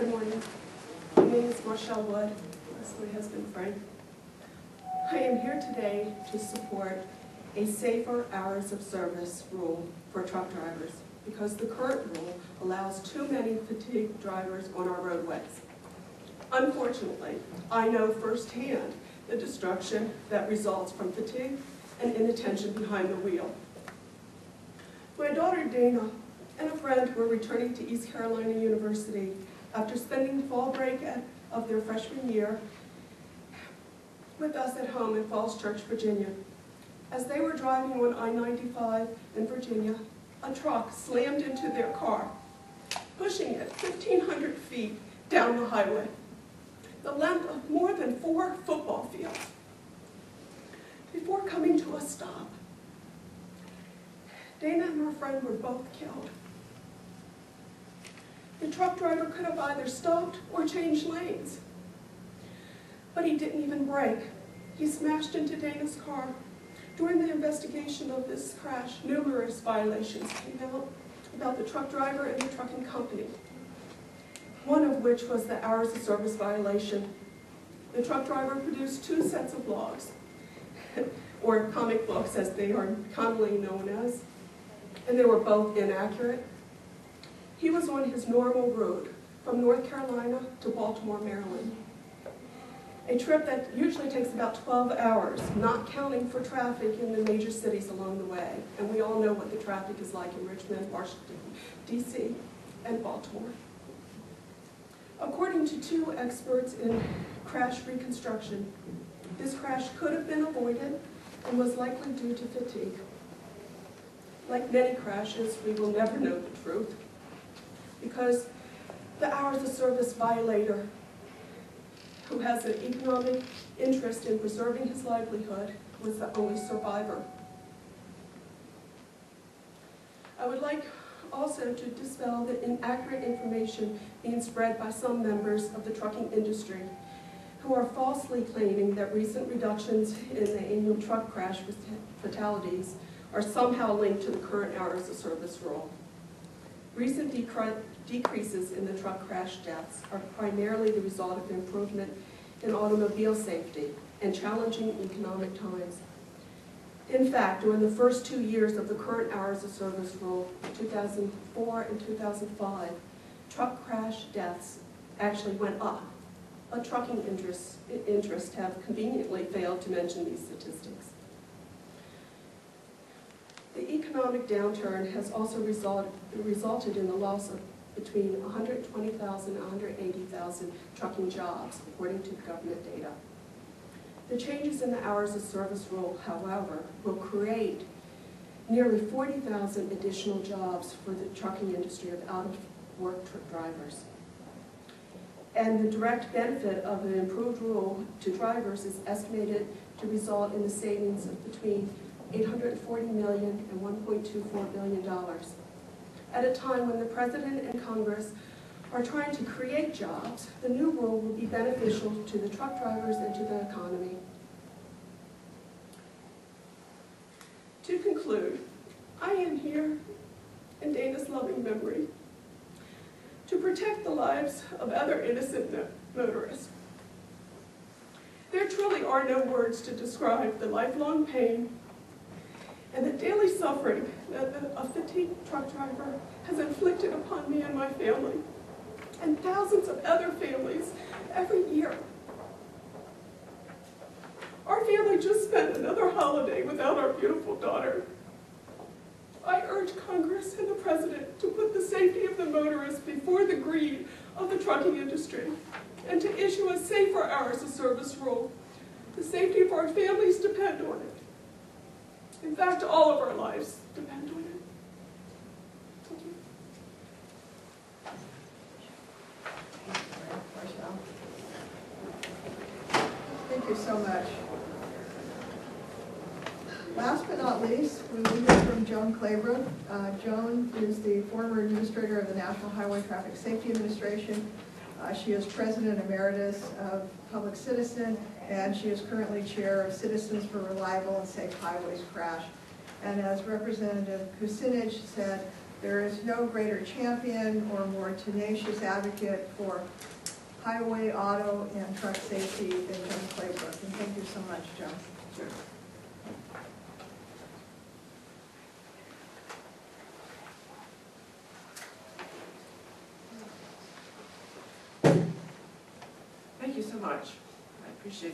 Good morning. My name is Marchelle Wood. That's my husband, Frank. I am here today to support a safer hours of service rule for truck drivers because the current rule allows too many fatigued drivers on our roadways. Unfortunately, I know firsthand the destruction that results from fatigue and inattention behind the wheel. My daughter Dana and a friend were returning to East Carolina University after spending the fall break of their freshman year with us at home in Falls Church, Virginia. As they were driving on I-95 in Virginia, a truck slammed into their car, pushing it 1,500 feet down the highway, the length of more than 4 football fields, before coming to a stop. Dana and her friend were both killed. The truck driver could have either stopped or changed lanes, but he didn't even brake. He smashed into Dana's car. During the investigation of this crash, numerous violations came out about the truck driver and the trucking company, one of which was the hours of service violation. The truck driver produced 2 sets of logs, or comic books as they are commonly known as, and they were both inaccurate. He was on his normal route from North Carolina to Baltimore, Maryland, a trip that usually takes about 12 hours, not counting for traffic in the major cities along the way. And we all know what the traffic is like in Richmond, Washington, D.C., and Baltimore. According to 2 experts in crash reconstruction, this crash could have been avoided and was likely due to fatigue. Like many crashes, we will never know the truth because the hours of service violator, who has an economic interest in preserving his livelihood, was the only survivor. I would like also to dispel the inaccurate information being spread by some members of the trucking industry who are falsely claiming that recent reductions in the annual truck crash fatalities are somehow linked to the current hours of service rule. Recent decreases in the truck crash deaths are primarily the result of improvement in automobile safety and challenging economic times. In fact, during the first 2 years of the current hours of service rule, 2004 and 2005, truck crash deaths actually went up. But trucking interests have conveniently failed to mention these statistics. The economic downturn has also resulted in the loss of between 120,000 and 180,000 trucking jobs, according to government data. The changes in the hours of service rule, however, will create nearly 40,000 additional jobs for the trucking industry of out-of-work truck drivers. And the direct benefit of an improved rule to drivers is estimated to result in the savings of between $840 million and $1.24 billion. At a time when the President and Congress are trying to create jobs, the new rule will be beneficial to the truck drivers and to the economy. To conclude, I am here in Dana's loving memory to protect the lives of other innocent motorists. There truly are no words to describe the lifelong pain and the daily suffering that a fatigued truck driver has inflicted upon me and my family, and thousands of other families every year. Our family just spent another holiday without our beautiful daughter. I urge Congress and the President to put the safety of the motorist before the greed of the trucking industry, and to issue a safer hours of service rule. The safety of our families depend on it. In fact, all of our lives depend on it. Thank you. Marchelle. Thank you so much. Last but not least, we will hear from Joan Claybrook. Joan is the former administrator of the National Highway Traffic Safety Administration. She is President Emeritus of Public Citizen, and she is currently chair of Citizens for Reliable and Safe Highways Crash. And as Representative Kucinich said, There is no greater champion or more tenacious advocate for highway, auto, and truck safety than Joan Claybrook. And thank you so much, Joan. Sure. Thank you so much. I appreciate